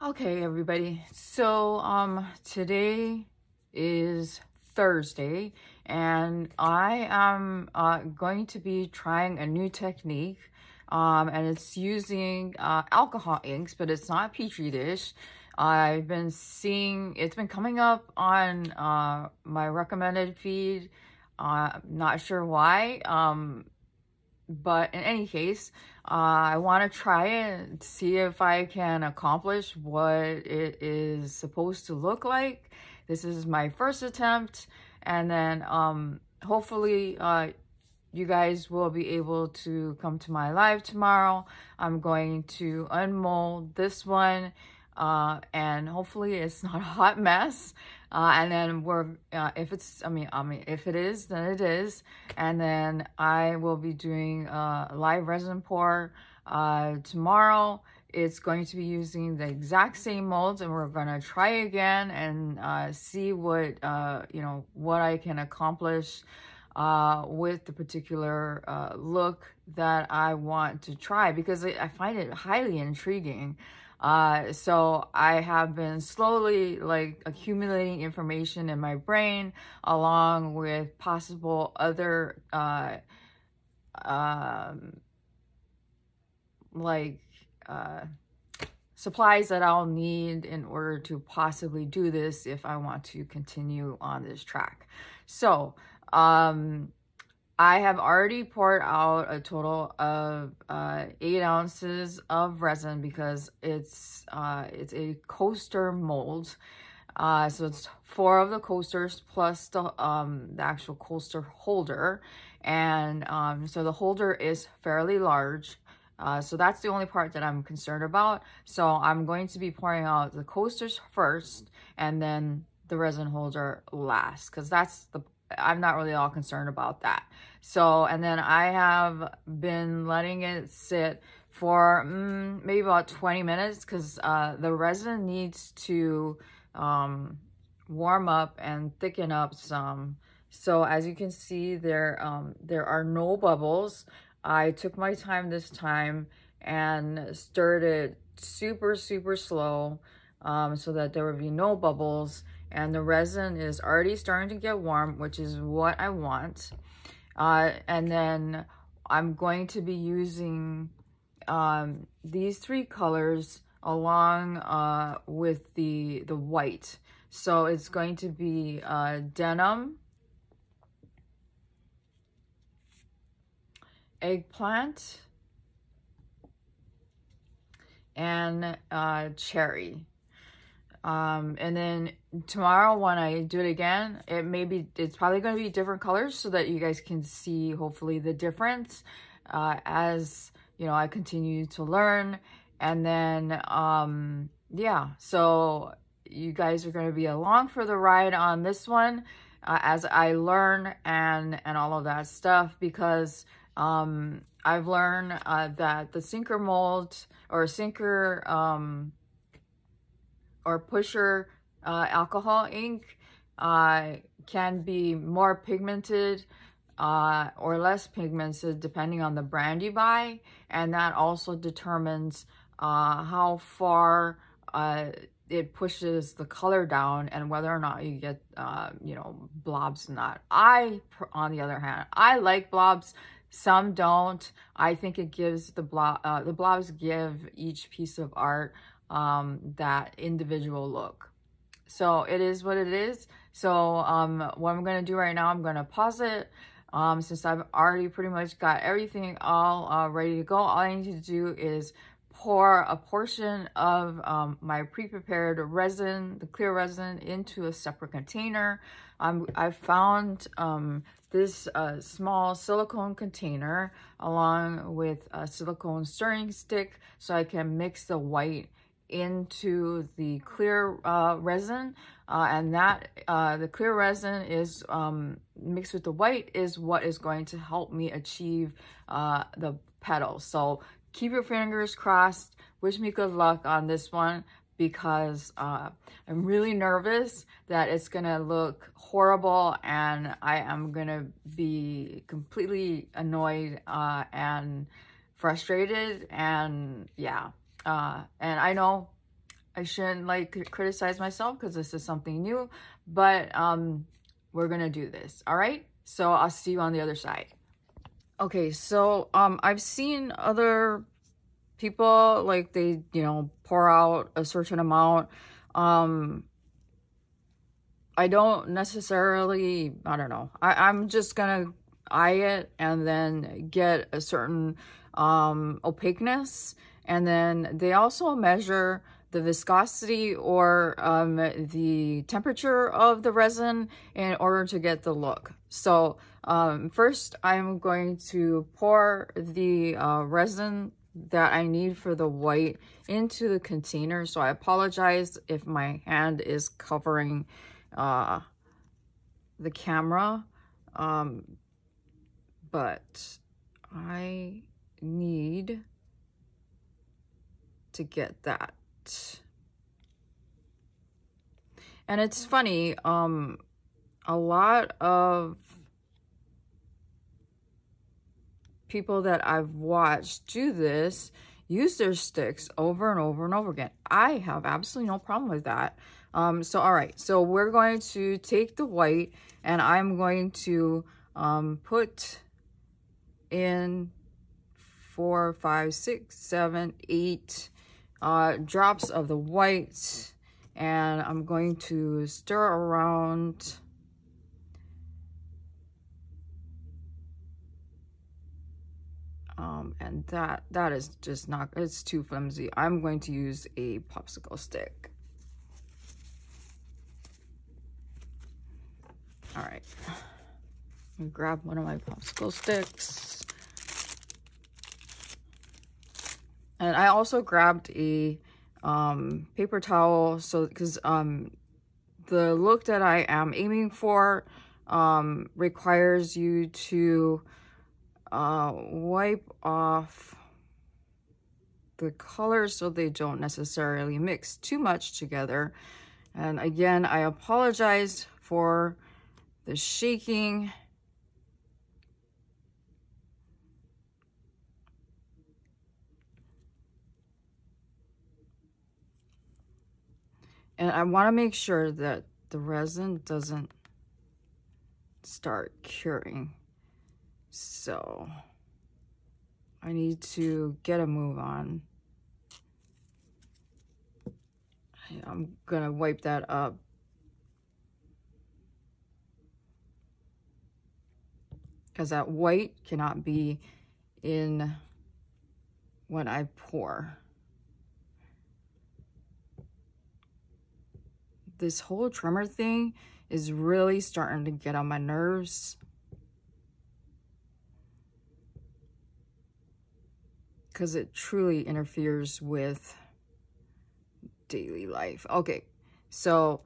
Okay, everybody. So, today is Thursday, and I am going to be trying a new technique, and it's using alcohol inks, but it's not a petri dish. I've been seeing it's been coming up on my recommended feed. Not sure why. But in any case, I want to try it, see if I can accomplish what it is supposed to look like. This is my first attempt, and then hopefully you guys will be able to come to my live tomorrow. I'm going to unmold this one, and hopefully it's not a hot mess. And then if it's, if it is, then it is. And then I will be doing a live resin pour tomorrow. It's going to be using the exact same molds, and we're going to try again and see what, what I can accomplish with the particular look that I want to try, because I find it highly intriguing. So I have been slowly accumulating information in my brain, along with possible other supplies that I'll need in order to possibly do this if I want to continue on this track. So I have already poured out a total of 8 ounces of resin, because it's a coaster mold. So it's 4 of the coasters plus the actual coaster holder. And so the holder is fairly large. So that's the only part that I'm concerned about. So I'm going to be pouring out the coasters first and then the resin holder last, because I'm not really all concerned about that. So, and then I have been letting it sit for maybe about 20 minutes, because the resin needs to warm up and thicken up some. So as you can see, there are no bubbles. I took my time this time and stirred it super slow, so that there would be no bubbles. And the resin is already starting to get warm, which is what I want. And then I'm going to be using these 3 colors along with the white. So it's going to be denim, eggplant, and cherry. And then tomorrow when I do it again, it's probably going to be different colors, so that you guys can see hopefully the difference as I continue to learn. And then yeah, so you guys are going to be along for the ride on this one as I learn and all of that stuff, because I've learned that the sinker mold or sinker or pusher alcohol ink can be more pigmented or less pigmented depending on the brand you buy, and that also determines how far it pushes the color down and whether or not you get blobs or not. On the other hand, I like blobs. Some don't. I think it gives the blobs give each piece of art that individual look. So it is what it is. So what I'm going to do right now, I'm going to pause it. Since I've already pretty much got everything all ready to go, all I need to do is pour a portion of my pre-prepared resin, the clear resin, into a separate container. I found this small silicone container along with a silicone stirring stick, so I can mix the white into the clear resin, and that the clear resin is mixed with the white is what is going to help me achieve the petals. So keep your fingers crossed. Wish me good luck on this one, because I'm really nervous that it's gonna look horrible and I am gonna be completely annoyed and frustrated. And yeah, and I know I shouldn't like criticize myself because this is something new, but we're gonna do this. All right, so I'll see you on the other side. Okay, so I've seen other people like they, you know, pour out a certain amount. I don't necessarily, I don't know. I'm just gonna eye it and then get a certain opaqueness. And then they also measure the viscosity or the temperature of the resin in order to get the look. So first I'm going to pour the resin that I need for the white into the container. So I apologize if my hand is covering the camera, but I need to get that. And it's funny, a lot of people that I've watched do this use their sticks over and over and over again. I have absolutely no problem with that. So all right, so we're going to take the white and I'm going to put in 4, 5, 6, 7, 8 drops of the white, and I'm going to stir around. And that is just not, it's too flimsy. I'm going to use a popsicle stick. All right, let me grab one of my popsicle sticks. And I also grabbed a paper towel, so because the look that I am aiming for requires you to wipe off the colors so they don't necessarily mix too much together. And again, I apologize for the shaking. And I want to make sure that the resin doesn't start curing. So I need to get a move on. I'm gonna wipe that up. Because that white cannot be in when I pour. This whole tremor thing is really starting to get on my nerves. Because it truly interferes with daily life. Okay, so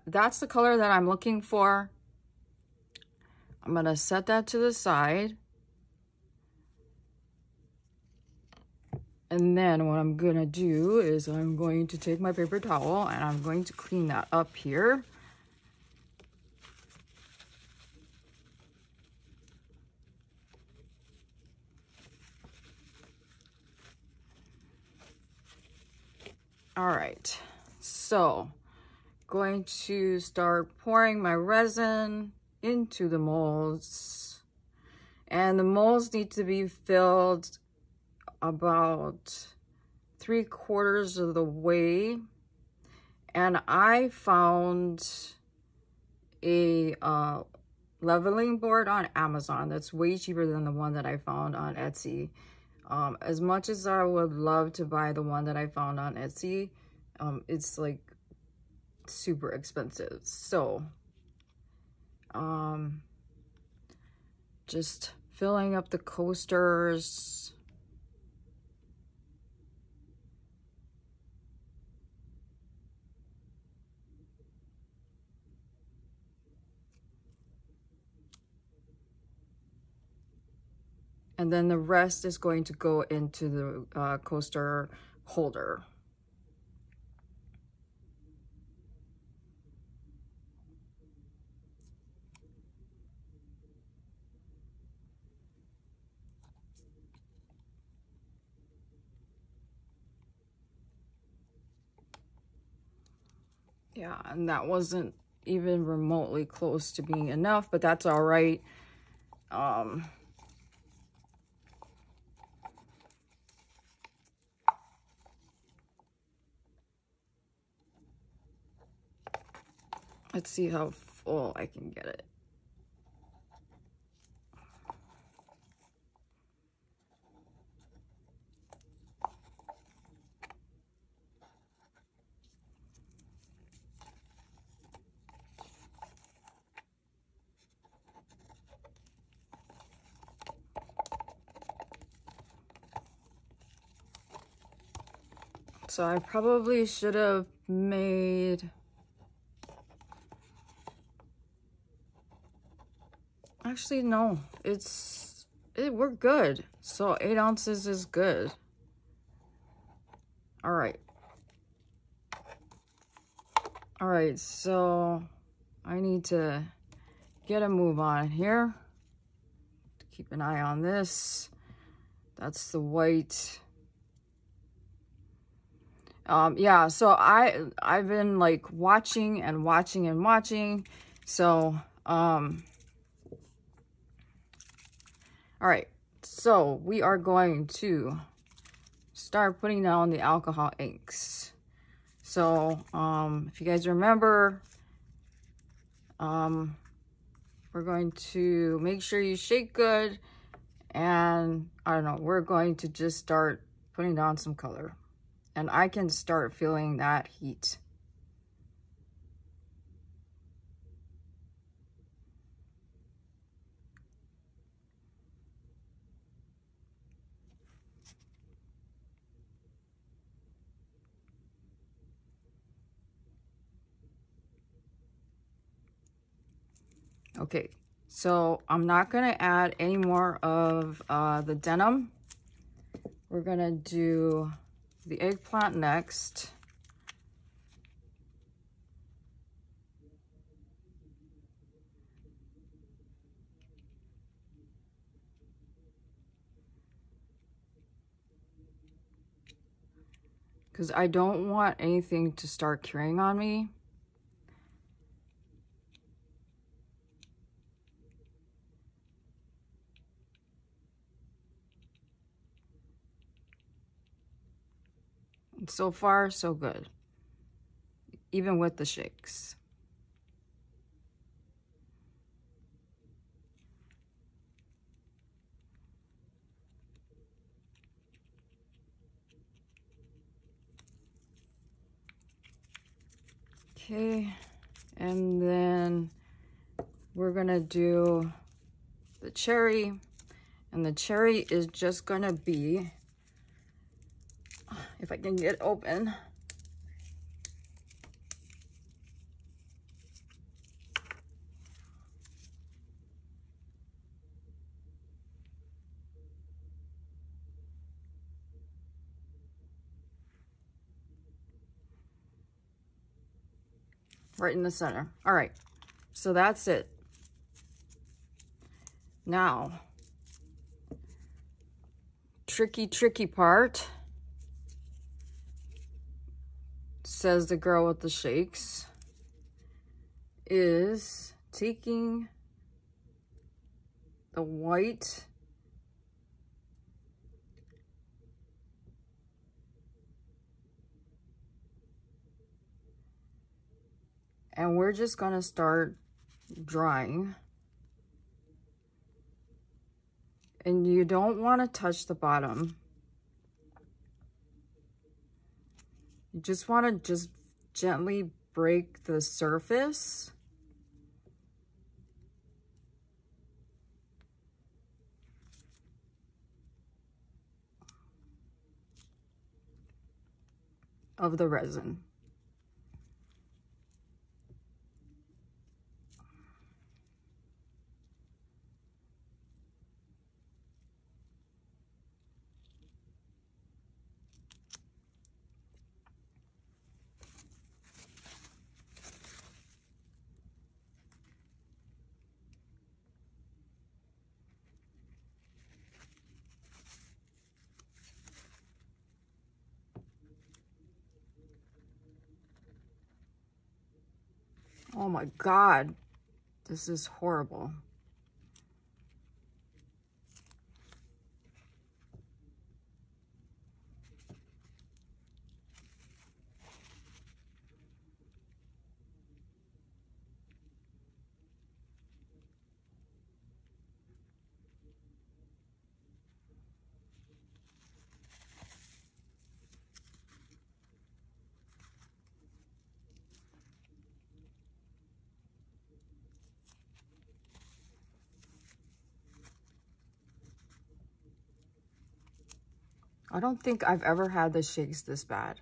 that's the color that I'm looking for. I'm gonna set that to the side. And then what I'm gonna do is I'm going to take my paper towel and I'm going to clean that up here. All right, so going to start pouring my resin into the molds. And the molds need to be filled about 3/4 of the way. And I found a leveling board on Amazon that's way cheaper than the one that I found on Etsy. As much as I would love to buy the one that I found on Etsy, it's like super expensive. So just filling up the coasters. And then the rest is going to go into the coaster holder. Yeah, and that wasn't even remotely close to being enough, but that's all right. Let's see how full I can get it. So I probably should have made, actually no, we're good. So 8 ounces is good. All right. All right, so I need to get a move on here. Keep an eye on this. That's the white. Yeah, so I've been like watching and watching and watching. So all right, so we are going to start putting down the alcohol inks. So if you guys remember, we're going to make sure you shake good, and I don't know, we're going to just start putting down some color, and I can start feeling that heat. Okay, so I'm not gonna add any more of the denim. We're gonna do the eggplant next. Because I don't want anything to start curing on me. So far, so good. Even with the shakes. Okay, and then we're gonna do the cherry, and the cherry is just gonna be, if I can get it open, right in the center. All right, so that's it. Now, tricky part, says the girl with the shakes, is taking the white and we're just gonna start drying. And you don't want to touch the bottom. You just want to just gently break the surface. Of the resin. Oh my God, this is horrible. I don't think I've ever had the shakes this bad.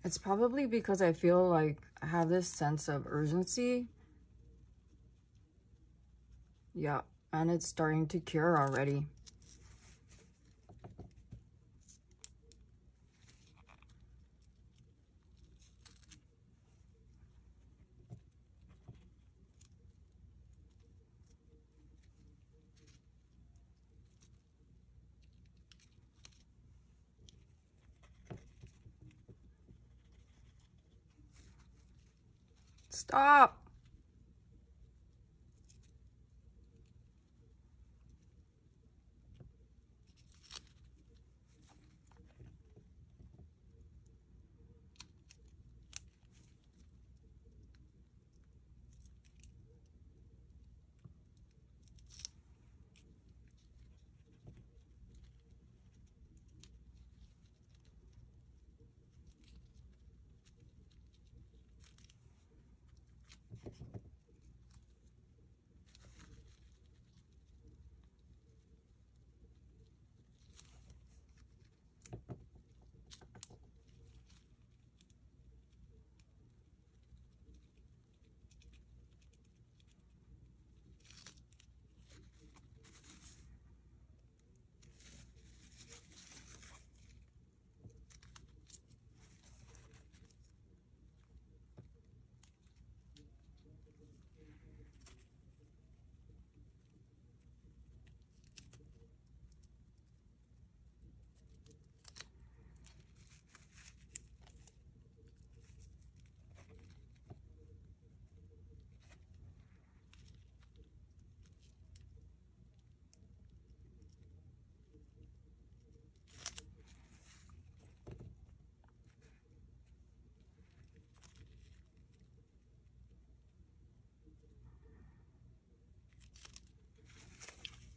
It's probably because I feel like I have this sense of urgency. Yeah, and it's starting to cure already. Stop!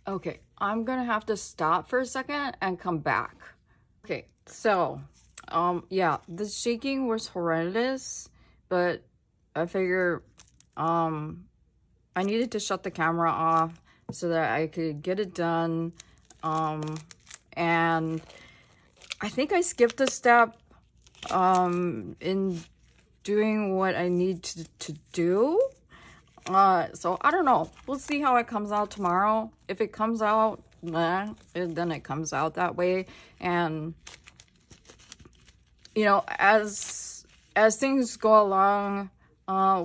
Okay, I'm gonna have to stop for a second and come back. Okay, so, yeah, the shaking was horrendous, but I figure, I needed to shut the camera off so that I could get it done, and I think I skipped a step, in doing what I need to do. So I don't know. We'll see how it comes out tomorrow. If it comes out, then it comes out that way. And, you know, as things go along,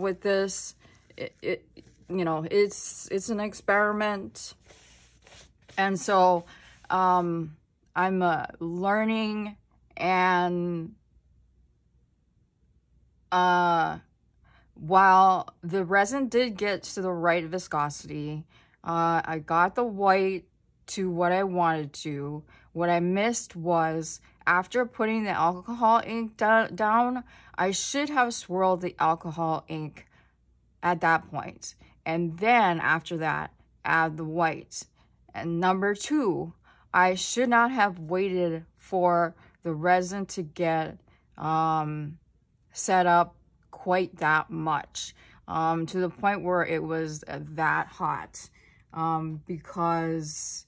with this, it you know, it's an experiment. And so, I'm, learning, and, while the resin did get to the right viscosity, I got the white to what I wanted to. What I missed was, after putting the alcohol ink down, I should have swirled the alcohol ink at that point. And then after that, add the white. And number two, I should not have waited for the resin to get set up quite that much, to the point where it was that hot, because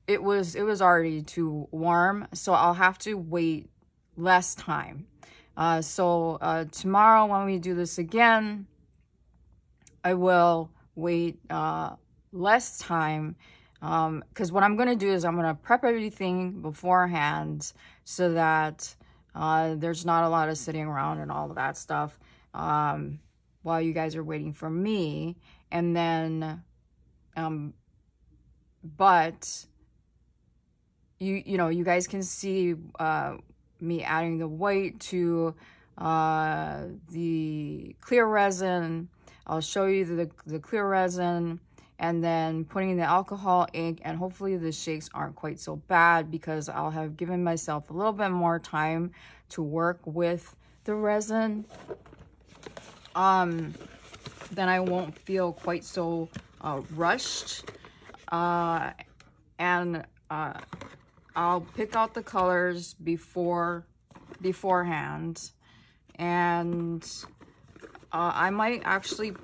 it was already too warm. So I'll have to wait less time. So tomorrow when we do this again, I will wait less time, Because what I'm going to do is I'm going to prep everything beforehand so that there's not a lot of sitting around and all of that stuff while you guys are waiting for me. And then, but you know, you guys can see me adding the white to the clear resin. I'll show you the clear resin, and then putting the alcohol ink, and hopefully the shakes aren't quite so bad because I'll have given myself a little bit more time to work with the resin. Then I won't feel quite so rushed. And I'll pick out the colors beforehand, and I might actually,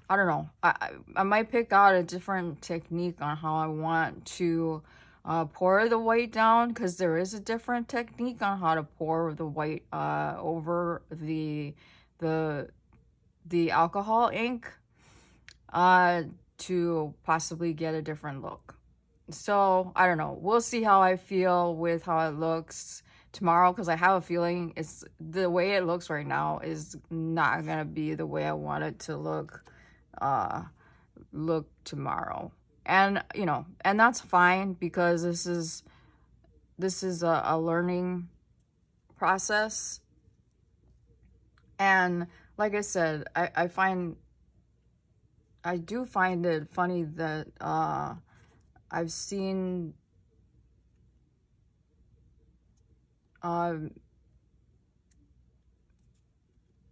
I don't know, I might pick out a different technique on how I want to pour the white down, because there is a different technique on how to pour the white over the alcohol ink to possibly get a different look. So I don't know, we'll see how I feel with how it looks tomorrow, because I have a feeling it's the way it looks right now is not gonna be the way I want it to look tomorrow. And you know, and that's fine, because this is a learning process. And like I said, I do find it funny that I've seen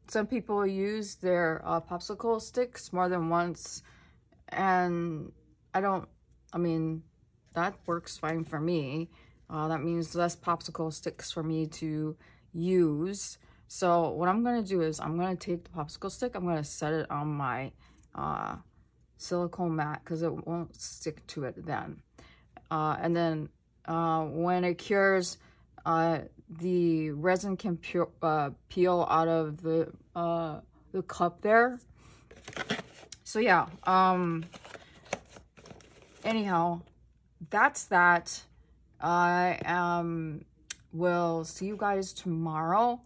some people use their popsicle sticks more than once, and I mean, that works fine for me. That means less popsicle sticks for me to use. So what I'm going to do is I'm going to take the popsicle stick, I'm going to set it on my silicone mat, because it won't stick to it then. And then when it cures, the resin can peel out of the cup there. So yeah, anyhow, that's that. I will see you guys tomorrow.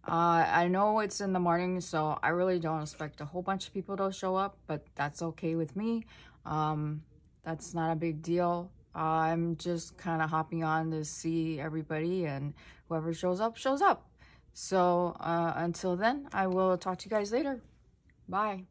I know it's in the morning, so I really don't expect a whole bunch of people to show up, but that's okay with me. That's not a big deal. I'm just kind of hopping on to see everybody, and whoever shows up, shows up. So until then, I will talk to you guys later. Bye.